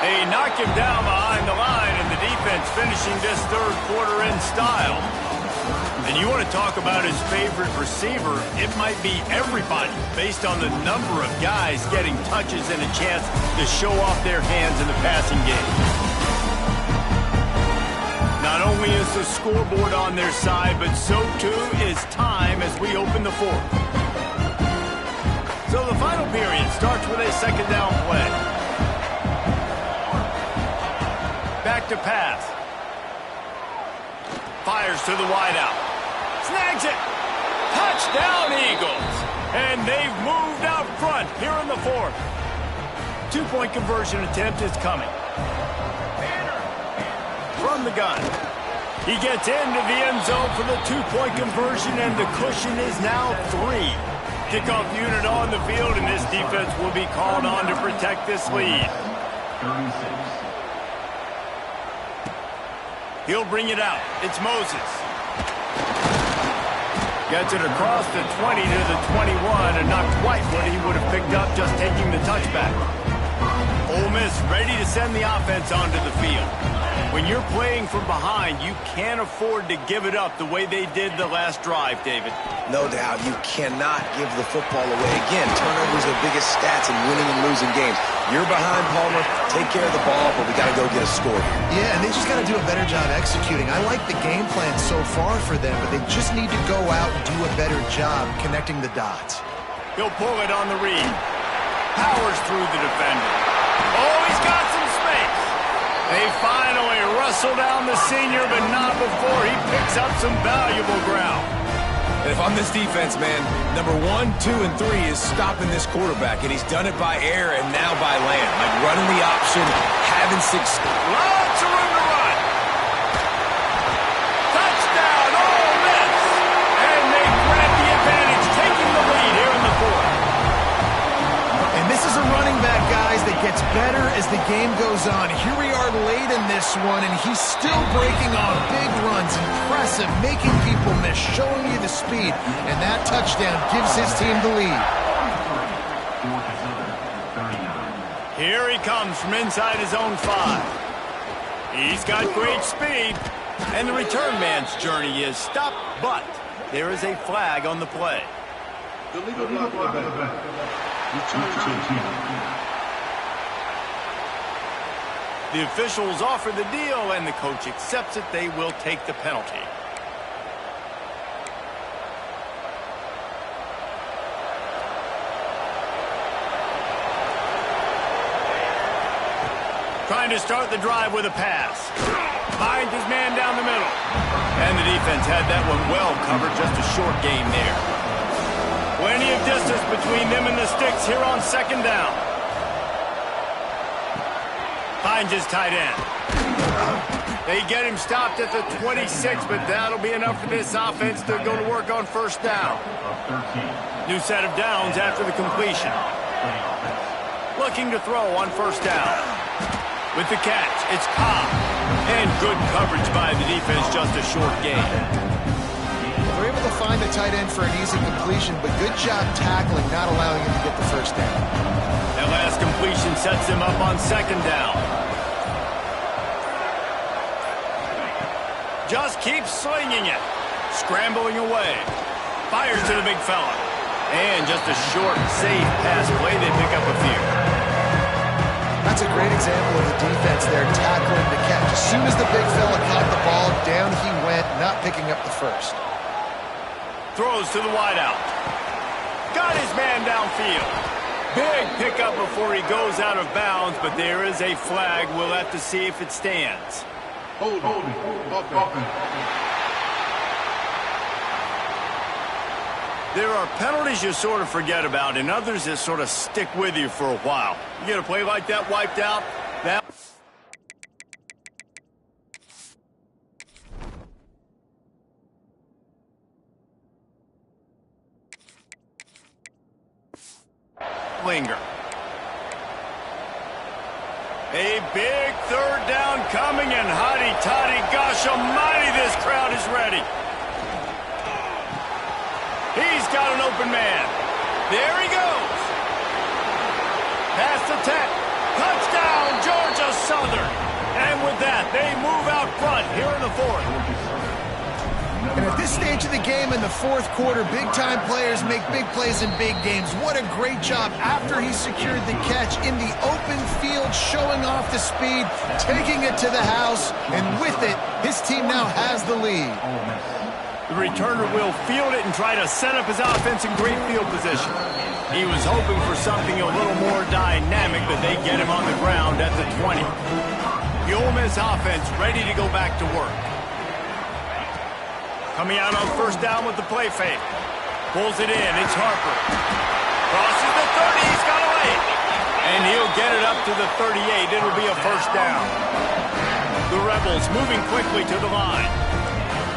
They knock him down behind the line, and the defense finishing this 3rd quarter in style. And you want to talk about his favorite receiver, it might be everybody based on the number of guys getting touches and a chance to show off their hands in the passing game. Not only is the scoreboard on their side, but so too is time as we open the 4th. So the final period starts with a 2nd down play. Back to pass. Fires to the wideout. Snags it. Touchdown, Eagles. And they've moved out front here in the 4th. 2-point conversion attempt is coming. From the gun. He gets into the end zone for the 2-point conversion, and the cushion is now 3. Kickoff unit on the field, and this defense will be called on to protect this lead. He'll bring it out. It's Moses. Gets it across the 20 to the 21, and not quite what he would have picked up just taking the touchback. Ole Miss ready to send the offense onto the field. When you're playing from behind, you can't afford to give it up the way they did the last drive, David.
No doubt, you cannot give the football away. Again, turnovers are the biggest stats in winning and losing games. You're behind, Palmer. Take care of the ball, but we got to go get a score here.
Yeah, and they just got to do a better job executing. I like the game plan so far for them, but they just need to go out and do a better job connecting the dots.
He'll pull it on the read. Powers through the defender. Oh, he's got some space. They finally wrestle down the senior, but not before he picks up some valuable ground.
And if I'm this defense, man, number 1, 2, and 3 is stopping this quarterback, and he's done it by air and now by land. Like running the option, having 6.
Lots of room to run. Touchdown, Ole Miss. And they grab the advantage, taking the lead here in the fourth.
And this is a running back, guys, that gets better as the game goes on. Here we are late in this one, and he's still breaking on big runs. Impressive, making people miss, showing you the speed. And that touchdown gives his team the lead.
Here he comes from inside his own 5. He's got great speed. And the return man's journey is stopped, but there is a flag on the play.
The legal block for the back. Return team.
The officials offer the deal, and the coach accepts it. They will take the penalty. Trying to start the drive with a pass. Finds his man down the middle. And the defense had that one well covered, just a short gain there. Plenty of distance between them and the sticks here on second down. Finds his tight end. They get him stopped at the 26, but that'll be enough for this offense to go to work on first down. New set of downs after the completion. Looking to throw on first down. With the catch, it's Cobb. And good coverage by the defense, just a short gain.
They're able to find the tight end for an easy completion, but good job tackling, not allowing him to get the first down.
That last completion sets him up on second down. Just keeps slinging it. Scrambling away. Fires to the big fella. And just a short, safe pass play. They pick up a few.
That's a great example of the defense there, tackling the catch. As soon as the big fella caught the ball, down he went, not picking up the first.
Throws to the wideout. Got his man downfield. Big pickup before he goes out of bounds, but there is a flag. We'll have to see if it stands.
Hold.
There are penalties you sort of forget about, and others that sort of stick with you for a while. You get a play like that wiped out, that... linger. A big third down coming, and hotty-toddy, gosh almighty, this crowd is ready. He's got an open man. There he goes. Past the 10. Touchdown, Georgia Southern. And with that, they move out front here in the fourth.
And at this stage of the game in the fourth quarter, big-time players make big plays in big games. What a great job after he secured the catch in the open field, showing off the speed, taking it to the house, and with it, his team now has the lead.
The returner will field it and try to set up his offense in great field position. He was hoping for something a little more dynamic, but they get him on the ground at the 20. The Ole Miss offense ready to go back to work. Coming out on first down with the play fake. Pulls it in. It's Harper. Crosses the 30. He's got away. And he'll get it up to the 38. It'll be a first down. The Rebels moving quickly to the line.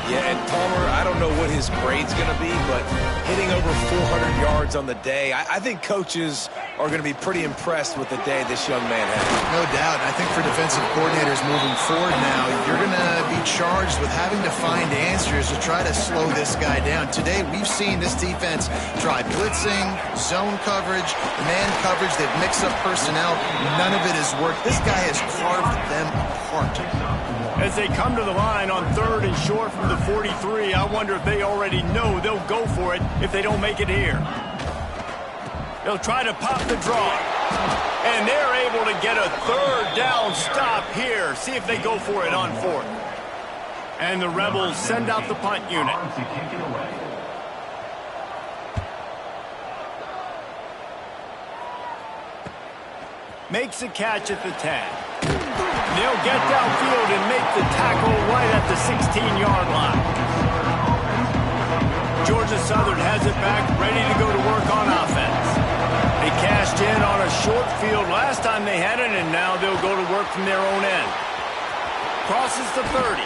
Yeah, and Palmer, I don't know what his grade's going to be, but hitting over 400 yards on the day, I think coaches are going to be pretty impressed with the day this young man had.
No doubt. I think for defensive coordinators moving forward now, you're going to be charged with having to find answers to try to slow this guy down. Today, we've seen this defense try blitzing, zone coverage, man coverage. They've mixed up personnel. None of it has worked. This guy has carved them apart.
As they come to the line on 3rd and short from the 43, I wonder if they already know they'll go for it if they don't make it here. They'll try to pop the draw. And they're able to get a 3rd down stop here. See if they go for it on 4th. And the Rebels send out the punt unit. Makes a catch at the 10. They'll get downfield and make the tackle right at the 16-yard line. Georgia Southern has it back, ready to go to work on offense. They cashed in on a short field last time they had it, and now they'll go to work from their own end. Crosses the 30.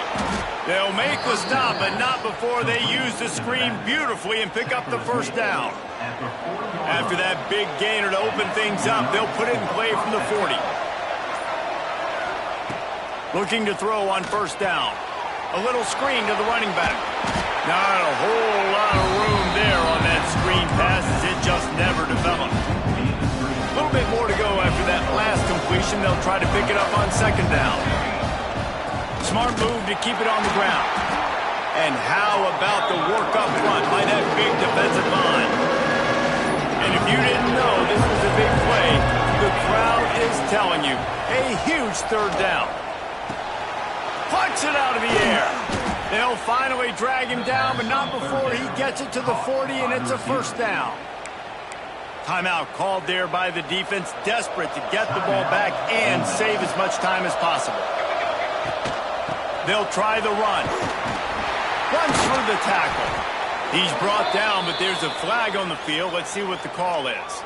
They'll make the stop, but not before they use the screen beautifully and pick up the 1st down. After that big gainer to open things up, they'll put it in play from the 40. Looking to throw on 1st down. A little screen to the running back. Not a whole lot of room there on that screen pass as it just never developed. A little bit more to go after that last completion. They'll try to pick it up on 2nd down. Smart move to keep it on the ground. And how about the work up front by that big defensive line? And if you didn't know this was a big play, the crowd is telling you. A huge 3rd down. Plucks it out of the air. They'll finally drag him down, but not before he gets it to the 40, and it's a 1st down. Timeout called there by the defense, desperate to get the ball back and save as much time as possible. They'll try the run. Runs through the tackle. He's brought down, but there's a flag on the field. Let's see what the call is.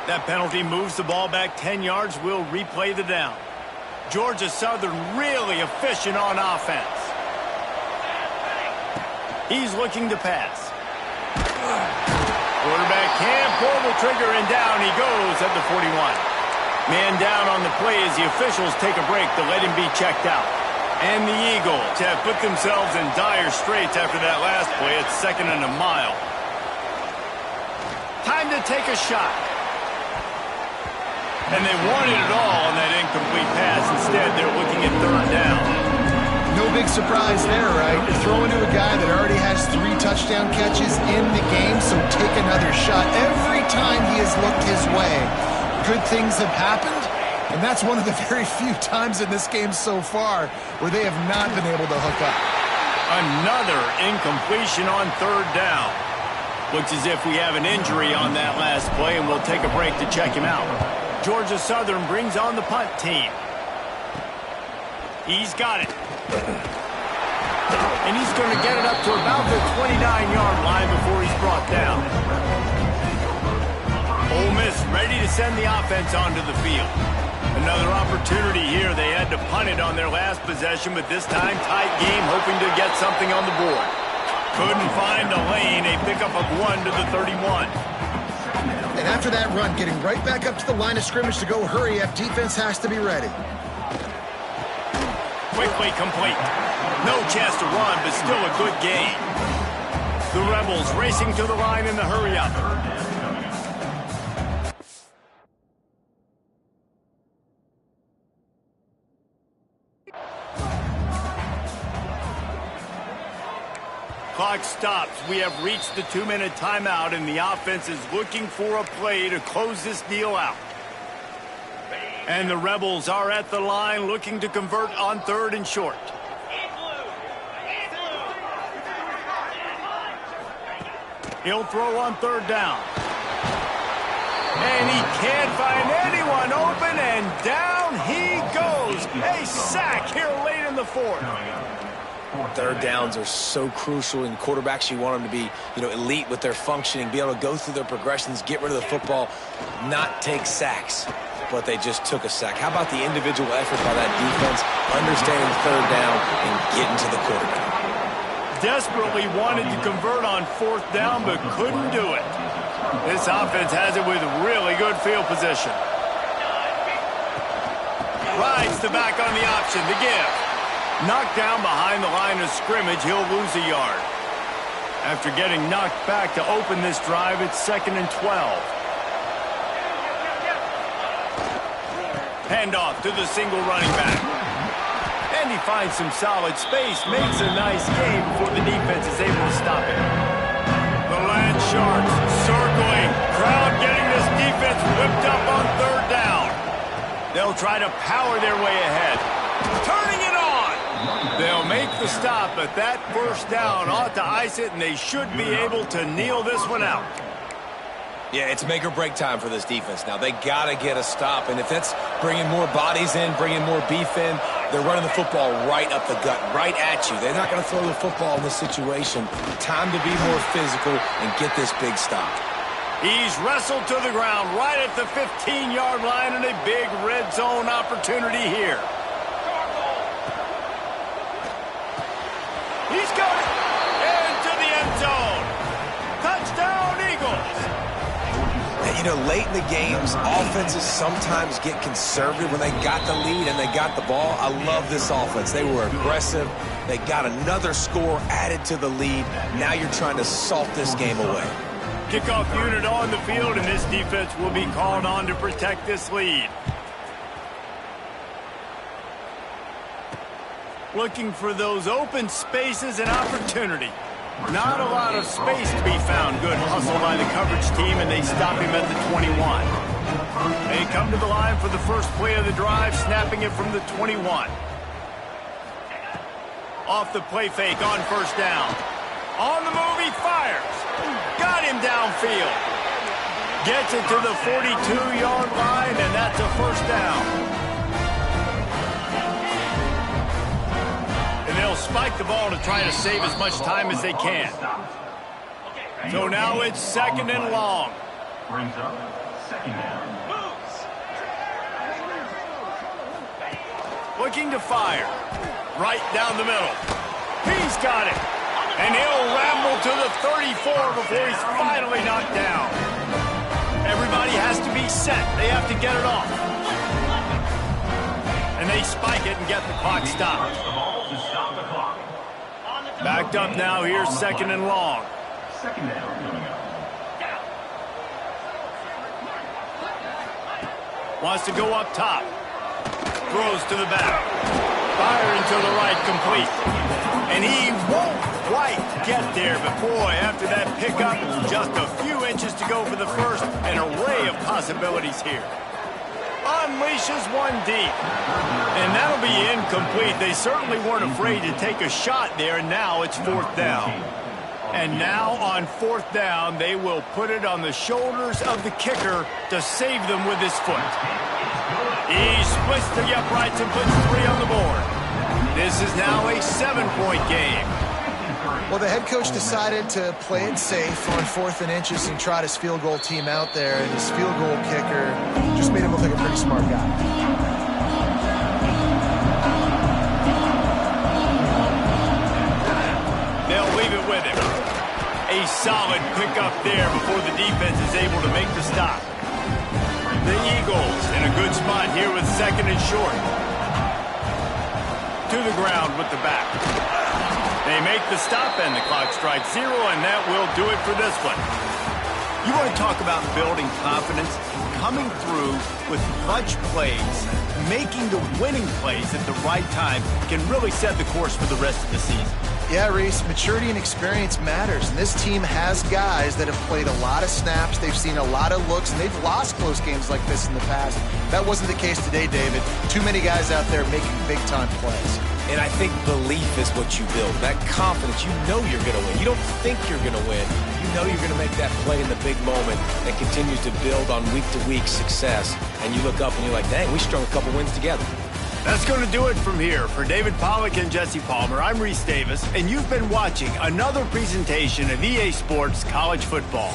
That penalty moves the ball back 10 yards. We'll replay the down. Georgia Southern really efficient on offense. He's looking to pass. Quarterback can't pull the trigger, and down he goes at the 41. Man down on the play as the officials take a break to let him be checked out. And the Eagles have put themselves in dire straits after that last play. It's 2nd and a mile. Time to take a shot. And they wanted it all on that incomplete pass. Instead, they're looking at 3rd down.
No big surprise there, right? You're throwing to a guy that already has 3 touchdown catches in the game, so take another shot. Every time he has looked his way, good things have happened, and that's one of the very few times in this game so far where they have not been able to hook up.
Another incompletion on 3rd down. Looks as if we have an injury on that last play, and we'll take a break to check him out. Georgia Southern brings on the punt team. He's got it. And he's going to get it up to about the 29-yard line before he's brought down. Ole Miss ready to send the offense onto the field. Another opportunity here. They had to punt it on their last possession, but this time tight game, hoping to get something on the board. Couldn't find a lane. A pickup of 1 to the 31.
And after that run, getting right back up to the line of scrimmage to go hurry up, defense has to be ready.
Quickly complete. No chance to run, but still a good gain. The Rebels racing to the line in the hurry-up. Clock stops. We have reached the 2-minute timeout, and the offense is looking for a play to close this deal out. And the Rebels are at the line looking to convert on 3rd and short. He'll throw on 3rd down. And he can't find anyone open, and down he goes. A sack here late in the 4th.
3rd downs are so crucial, and quarterbacks, you want them to be, elite with their functioning, be able to go through their progressions, get rid of the football, not take sacks. but they just took a sack. How about the individual effort by that defense, understanding third down and getting to the quarterback?
Desperately wanted to convert on fourth down, but couldn't do it. This offense has it with really good field position. Rides the back on the option, the give. Knocked down behind the line of scrimmage, he'll lose a yard. After getting knocked back to open this drive, it's 2nd and 12. Handoff to the single running back. And he finds some solid space, makes a nice game before the defense is able to stop it. The Land Sharks circling. Crowd getting this defense whipped up on third down. They'll try to power their way ahead. Turning it on. They'll make the stop, but that first down ought to ice it, and they should be able to kneel this one out.
Yeah, it's make or break time for this defense now. They got to get a stop, and if that's bringing more bodies in, bringing more beef in, they're running the football right up the gut, right at you. They're not going to throw the football in this situation. Time to be more physical and get this big stop.
He's wrestled to the ground right at the 15-yard line, and a big red zone opportunity here. He's got it into the end zone. Touchdown, Eagles.
And, you know, late in the games, offenses sometimes get conservative when they got the lead and they got the ball. I love this offense. They were aggressive. They got another score added to the lead. Now you're trying to salt this game away.
Kickoff unit on the field, and this defense will be called on to protect this lead. Looking for those open spaces and opportunity. Not a lot of space to be found. Good hustle by the coverage team, and they stop him at the 21. They come to the line for the first play of the drive, snapping it from the 21. Off the play fake on first down. On the move, he fires. Got him downfield. Gets it to the 42-yard line, and that's a first down. And they'll spike the ball to try to save as much time as they can. So now it's 2nd and long.
Brings up 2nd down.
Looking to fire. Right down the middle. He's got it. And he'll ramble to the 34 before he's finally knocked down. Everybody has to be set. They have to get it off. And they spike it and get the clock stopped. Backed up now, here's 2nd and long.
2nd down coming up.
Wants to go up top. Throws to the back. Firing to the right, complete. And he won't quite get there, but boy, after that pickup, just a few inches to go for the first. An array of possibilities here. Unleashes one deep. And that'll be incomplete. They certainly weren't afraid to take a shot there, and now it's 4th down. And now on 4th down, they will put it on the shoulders of the kicker to save them with his foot. He splits the uprights and puts 3 on the board. This is now a 7-point game.
Well, the head coach decided to play it safe on 4th and inches and trot his field goal team out there, and his field goal kicker just made him look like a pretty smart guy.
They'll leave it with him. A solid pickup there before the defense is able to make the stop. The Eagles in a good spot here with 2nd and short. To the ground with the back. They make the stop, and the clock strikes 0, and that will do it for this one. You want to talk about building confidence? Coming through with clutch plays, making the winning plays at the right time can really set the course for the rest of the season.
Yeah, Reese, maturity and experience matters, and this team has guys that have played a lot of snaps, they've seen a lot of looks, and they've lost close games like this in the past. That wasn't the case today, David. Too many guys out there making big-time plays.
And I think belief is what you build. That confidence, you know you're going to win. You don't think you're going to win. You know you're going to make that play in the big moment that continues to build on week-to-week success. And you look up and you're like, dang, we strung a couple wins together.
That's going to do it from here. For David Pollack and Jesse Palmer, I'm Reese Davis, and you've been watching another presentation of EA Sports College Football.